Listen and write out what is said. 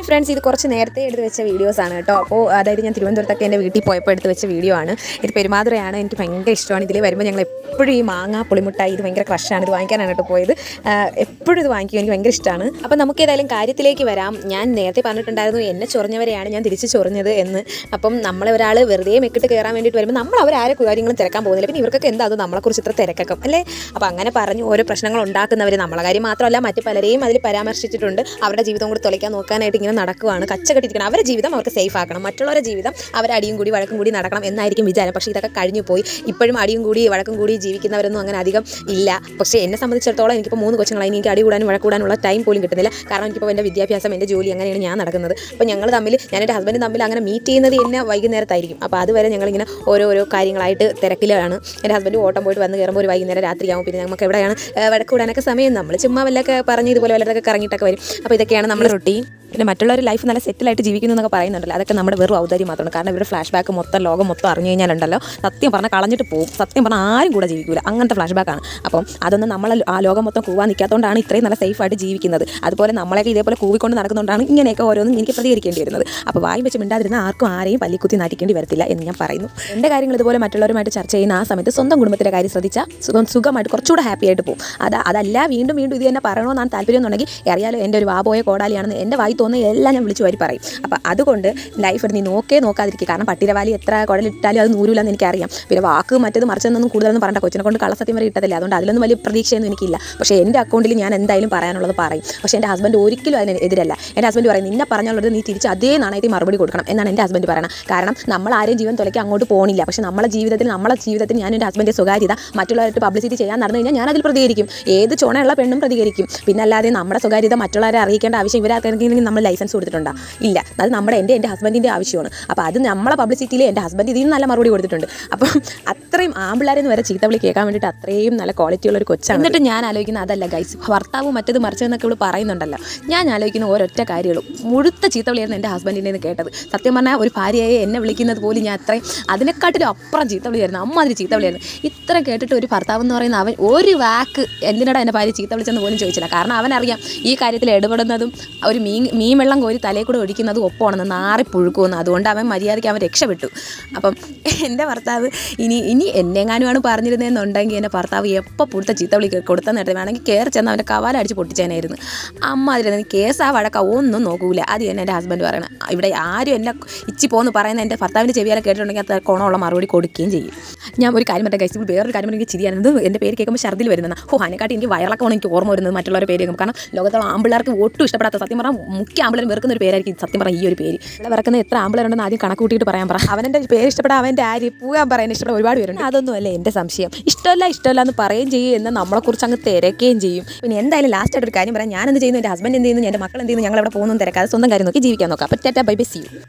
Friends, ഇത് കുറച്ച് നേരത്തെ എടുത്ത് വെച്ച വീഡിയോസാണ് കേട്ടോ. അപ്പോൾ അതായത് ഞാൻ തിരുവനന്തപുരത്തൊക്കെ എൻ്റെ വീട്ടിൽ പോയപ്പോൾ എടുത്ത് വെച്ച വീഡിയോ ആണ്. ഇത് പെരുമാതുറയാണ്. എനിക്ക് ഭയങ്കര ഇഷ്ടമാണ്. ഇതിൽ വരുമ്പോൾ ഞങ്ങൾ എപ്പോഴും ഈ മാങ്ങ പുളിമുട്ടായി ഇത് ഭയങ്കര ക്രഷാണ്. ഇത് വാങ്ങിക്കാനാണ് കേട്ടോ പോയത്. എപ്പോഴും ഇത് വാങ്ങിക്കും, എനിക്ക് ഭയങ്കര ഇഷ്ടമാണ്. അപ്പോൾ നമുക്ക് ഏതായാലും കാര്യത്തിലേക്ക് വരാം. ഞാൻ നേരത്തെ പറഞ്ഞിട്ടുണ്ടായിരുന്നു എന്നെ ചൊറിഞ്ഞവരെയാണ് ഞാൻ തിരിച്ച് ചൊറിഞ്ഞത് എന്ന്. അപ്പം നമ്മളെ ഒരാൾ വെറുതെ മെക്കിട്ട് കയറാൻ വേണ്ടിയിട്ട് വരുമ്പോൾ നമ്മൾ അവരാരെ കാര്യങ്ങളും തിരക്കാൻ പോകുന്നില്ല. പിന്നെ ഇവർക്കൊക്കെ എന്താ അത് നമ്മളെക്കുറിച്ച് ഇത്ര തിരക്കും അല്ലേ? അപ്പോൾ അങ്ങനെ പറഞ്ഞു ഓരോ പ്രശ്നങ്ങൾ ഉണ്ടാക്കുന്നവർ നമ്മളെ കാര്യം മാത്രമല്ല മറ്റ് പലരെയും അതിൽ പരാമർശിച്ചിട്ടുണ്ട്. അവരുടെ ജീവിതം കൂടി തുലയ്ക്കാൻ നോക്കാനായിട്ട് ഇങ്ങനെ നടക്കുകയാണ്. കച്ചകെട്ടിരിക്കണം. അവരുടെ ജീവിതം അവർക്ക് സേഫ് ആക്കണം. മറ്റുള്ളവരുടെ ജീവിതം അവർ അടിയും കൂടി വഴക്കും കൂടി നടക്കണം എന്നായിരിക്കും വിചാരം. പക്ഷേ ഇതൊക്കെ കഴിഞ്ഞു പോയി. ഇപ്പോഴും അടിയും കൂടി വഴക്കും കൂടി ജീവിക്കുന്നവരൊന്നും അങ്ങനെ അധികം ഇല്ല. പക്ഷേ എന്നെ സംബന്ധിച്ചിടത്തോളം എനിക്കിപ്പോൾ 3 കൊച്ചുങ്ങളായി. എനിക്ക് അടി കൂടാനും വഴക്കൂടാനുള്ള ടൈം പോലും കിട്ടുന്നില്ല. കാരണം എനിക്കിപ്പോൾ എൻ്റെ വിദ്യാഭ്യാസം, എൻ്റെ ജോലി, അങ്ങനെയാണ് ഞാൻ നടക്കുന്നത്. അപ്പോൾ ഞങ്ങൾ തമ്മിൽ, ഞാൻ എൻ്റെ ഹസ്ബൻഡ് തമ്മിൽ അങ്ങനെ മീറ്റ് ചെയ്യുന്നത് എന്നെ വൈകുന്നേരത്തായിരിക്കും. അപ്പോൾ അതുവരെ ഞങ്ങളിങ്ങനെ ഓരോ കാര്യങ്ങളായിട്ട് തിരക്കിലാണ്. എൻ്റെ ഹസ്ബൻഡ് ഓട്ടം പോയിട്ട് വന്ന് കയറുമ്പോൾ ഒരു വൈകുന്നേരം രാത്രിയാവും. പിന്നെ നമുക്ക് എവിടെയാണ് വഴക്കൂടാനൊക്കെ സമയം. നമ്മൾ ചുമ്മാ വല്ലതൊക്കെ പറഞ്ഞ് ഇതുപോലെ വല്ലതൊക്കെ കറങ്ങിയിട്ടൊക്കെ വരും. അപ്പോൾ ഇതൊക്കെയാണ് നമ്മുടെ റൊട്ടീൻ. പിന്നെ മറ്റുള്ളവർ ലൈഫ് നല്ല സെറ്റിലായിട്ട് ജീവിക്കുന്നു എന്നൊക്കെ പറയുന്നുണ്ടല്ലോ. അതൊക്കെ നമ്മുടെ വെറും ഔദാര്യം മാത്രമാണ്. കാരണം ഇവരുടെ ഫ്ലാഷ് ബാക്ക് മൊത്തം ലോകം മൊത്തം അറിഞ്ഞു കഴിഞ്ഞാലുണ്ടല്ലോ, സത്യം പറഞ്ഞാൽ കളഞ്ഞിട്ട് പോകും. സത്യം പറഞ്ഞാൽ ആരും കൂടെ ജീവിക്കില്ല. അങ്ങനത്തെ ഫ്ലാഷ് ബാക്കാണ്. അപ്പം അതൊന്നും നമ്മൾ ആ ലോകം മൊത്തം കൂവാൻ നിൽക്കാത്തതുകൊണ്ടാണ് ഇത്രയും നല്ല സേഫായിട്ട് ജീവിക്കുന്നത്. അതുപോലെ നമ്മളെയൊക്കെ ഇതേപോലെ കൂവിക്കൊണ്ട് നടക്കുന്നതുകൊണ്ടാണ് ഇങ്ങനെയൊക്കെ ഓരോന്നും എനിക്ക് പ്രതികരിക്കേണ്ടി വരുന്നത്. അപ്പോൾ വായും വെച്ച് മിണ്ടാതിരുന്ന ആർക്കും ആരെയും പല്ലിക്കുത്തി നാട്ടിക്കേണ്ടി വരത്തില്ല എന്ന് ഞാൻ പറയുന്നു. എൻ്റെ കാര്യങ്ങൾ ഇതുപോലെ മറ്റുള്ളവരുമായിട്ട് ചർച്ച ചെയ്യുന്ന ആ സമയത്ത് സ്വന്തം കുടുംബത്തിൻ്റെ കാര്യം ശ്രദ്ധിച്ചാൽ സുഖമായിട്ട് കുറച്ചുകൂടെ ഹാപ്പി ആയിട്ട് പോകും. അതല്ല വീണ്ടും ഇത് തന്നെ പറയണമെന്നാണ് താല്പര്യം എന്നുണ്ടെങ്കിൽ അറിയാലോ, എൻ്റെ ഒരു വാപോയ കോടാലിയാണെന്ന് എൻ്റെ വായി തോന്നുന്ന എല്ലാം ഞാൻ വിളിച്ചു വരി പറയും. അപ്പോൾ അതുകൊണ്ട് ലൈഫ് നീ നോക്കാതിരിക്കുക. കാരണം പട്ടിരവാലി എത്ര കുടലിട്ടാലും അത് നൂരില്ലെന്ന് എനിക്കറിയാം. പിന്നെ വാക്ക് മറ്റേത് മറിച്ചൊന്നും കൂടുതലൊന്നും പറയണ്ട. കൊച്ചിനെ കൊണ്ട് കള്ളസത്യം വരെ ഇട്ടതില്ല. അതുകൊണ്ട് അതിലൊന്നും വലിയ പ്രതീക്ഷയൊന്നും എനിക്കില്ല. പക്ഷേ എൻ്റെ അക്കൗണ്ടിൽ ഞാൻ എന്തായാലും പറയാനുള്ളത് പറയും. പക്ഷേ എൻ്റെ ഹസ്ബൻഡ് ഒരിക്കലും അതിന് എതിരല്ല. എൻ്റെ ഹസ്ബൻഡ് പറയും, നിന്നെ പറഞ്ഞുള്ളത് നീ തിരിച്ച് അതേ നാണയത്തിൽ മറുപടി കൊടുക്കണം എന്നാണ് എൻ്റെ ഹസ്ബൻഡ് പറയണം. കാരണം നമ്മൾ ആരെയും ജീവൻ തുലയ്ക്ക് അങ്ങോട്ട് പോകണില്ല. പക്ഷേ നമ്മളെ ജീവിതത്തിൽ ഞാൻ എൻ്റെ ഹസ്ബൻഡിൻ്റെ സ്വകാര്യത മറ്റുള്ളവരായിട്ട് പബ്ലിസിറ്റി ചെയ്യാൻ നടന്നു കഴിഞ്ഞാൽ ഞാൻ അതിൽ പ്രതികരിക്കും. ഏത് ചുണയുള്ള പെണ്ണും പ്രതികരിക്കും. പിന്നെ അല്ലാതെ നമ്മുടെ സ്വകാര്യത മറ്റുള്ളവരെ അറിയിക്കേണ്ട ആവശ്യം ഇവരാർക്കെങ്കിലും നമ്മൾ ലൈസൻസ് കൊടുത്തിട്ടുണ്ടോ? ഇല്ല. അത് നമ്മുടെ എൻ്റെ ഹസ്ബൻഡിൻ്റെ ആവശ്യമാണ്. അപ്പോൾ അത് നമ്മളെ പബ്ലിസിറ്റിയിൽ എൻ്റെ ഹസ്ബൻഡ് ഇതിന് നല്ല മറുപടി കൊടുത്തിട്ടുണ്ട്. അപ്പം അത്രയും ആമ്പിള്ളാരെന്ന് വരെ ചീത്തവിളി കേൾക്കാൻ വേണ്ടിയിട്ട് അത്രയും നല്ല ക്വാളിറ്റി ഉള്ള ഒരു കൊച്ചാണ്. എന്നിട്ട് ഞാൻ ആലോചിക്കുന്ന അതല്ല ഗൈസ്, ഭർത്താവ് മറ്റേത് മറിച്ചതെന്നൊക്കെ ഇവിടെ പറയുന്നുണ്ടല്ലോ. ഞാൻ ആലോചിക്കുന്ന ഒരൊറ്റ കാര്യമുള്ളൂ, മുഴുത്ത ചീത്തവിളിയായിരുന്നു എൻ്റെ ഹസ്ബൻഡിൻ്റെ നിന്ന് കേട്ടത്. സത്യം പറഞ്ഞാൽ ഒരു ഭാര്യയെ എന്നെ വിളിക്കുന്നത് പോലും ഞാൻ അത്രയും അതിനെക്കാട്ടിലും അപ്പുറം ചീത്തവിളിയായിരുന്നു. അമ്മാതിരി ചീത്തവിളിയായിരുന്നു. ഇത്ര കേട്ടിട്ട് ഒരു ഭർത്താവ് എന്ന് പറയുന്ന അവൻ ഒരു വാക്ക് എന്തിനാണ് എൻ്റെ ഭാര്യ ചീത്ത വിളിച്ചെന്ന് പോലും ചോദിച്ചില്ല. കാരണം അവനറിയാം ഈ കാര്യത്തിൽ ഇടപെടുന്നതും ഒരു മീൻ വെള്ളം കോരി തലയിൽ കൂടെ ഒഴിക്കുന്നതും ഒപ്പമാണെന്ന് നാറിപ്പുഴുക്കുമെന്ന്. അതുകൊണ്ട് അവൻ മര്യാദയ്ക്ക് അവൻ രക്ഷപ്പെട്ടു. അപ്പം എൻ്റെ ഭർത്താവ് ഇനി എന്നെങ്ങാനുമാണ് പറഞ്ഞിരുന്നതെന്നുണ്ടെങ്കിൽ എൻ്റെ ഭർത്താവ് എപ്പോൾ പുറത്തെ ചീത്തവിളി കൊടുത്ത നേരത്തെ വേണമെങ്കിൽ കയറി ചെന്ന് അവൻ്റെ കവാലടിച്ച് പൊട്ടിച്ചേനായിരുന്നു. അമ്മ അതിൽ കേസാ വഴക്ക ഒന്നും നോക്കൂല. അത് തന്നെ എൻ്റെ ഹസ്ബൻഡ് പറയണം. ഇവിടെ ആരും എന്നെ ഇച്ചി പോകുന്നു പറയുന്ന എൻ്റെ ഭർത്താവിൻ്റെ ചെവിയാലെ കേട്ടിട്ടുണ്ടെങ്കിൽ അത് കോണമുള്ള മറുപടി കൊടുക്കുകയും ചെയ്യും. ഞാൻ ഒരു കാര്യം മറ്റേ കഴിച്ചു വേറൊരു കാര്യം എനിക്ക് ചിരിയാണത്. എൻ്റെ പേര് കേൾക്കുമ്പോൾ ഛർദിൽ വരുന്നതാണ്. അതിനെക്കാട്ടി എനിക്ക് വയറിളക്കമാണ് എനിക്ക് ഓർമ്മ വരുന്നത് മറ്റുള്ളവരുടെ പേര് കേൾക്കും. കാരണം ലോകത്തോളം ആമ്പിള്ളേർക്ക് ഒട്ടും ഇഷ്ടപ്പെടാത്ത, സത്യം പറഞ്ഞാൽ മുഖ്യ ആമ്പിളർ വെറുക്കുന്ന ഒരു പേരായിരിക്കും സത്യം പറഞ്ഞാൽ ഈ ഒരു പേര്. ഇവിടെ വെറുക്കുന്ന എത്ര ആമ്പിളരുണ്ടെന്ന് ആദ്യം കണക്ക് കൂട്ടിയിട്ട് പറയാൻ പറ. അവൻ്റെ പേര് ഇഷ്ടപ്പെടാൻ അവൻ്റെ ആര് പോകാൻ പറയാൻ ഇഷ്ടപ്പെടാൻ ഒരുപാട് പേരുണ്ട്. അതൊന്നും അല്ലേ എൻ്റെ സംശയം. ഇഷ്ടമല്ല എന്ന് പറയുകയും ചെയ്യും, എന്നാൽ നമ്മളെക്കുറിച്ച് അങ്ങ് തിരക്കുകയും ചെയ്യും. പിന്നെ എന്തായാലും ലാസ്റ്റായിട്ട് ഒരു കാര്യം പറയാം. ഞാൻ എന്ത് ചെയ്യുന്നു, എൻ്റെ ഹസ്ബൻഡ് എന്ത് ചെയ്യുന്നു, എൻ്റെ മക്കൾ എന്ത് ചെയ്യുന്നു, ഞങ്ങൾ എവിടെ പോകുന്നു തിരക്കാതെ സ്വന്തം കാര്യം നോക്കി ജീവിക്കാൻ നോക്കാം. അപ്പോൾ tata bye bye, see U.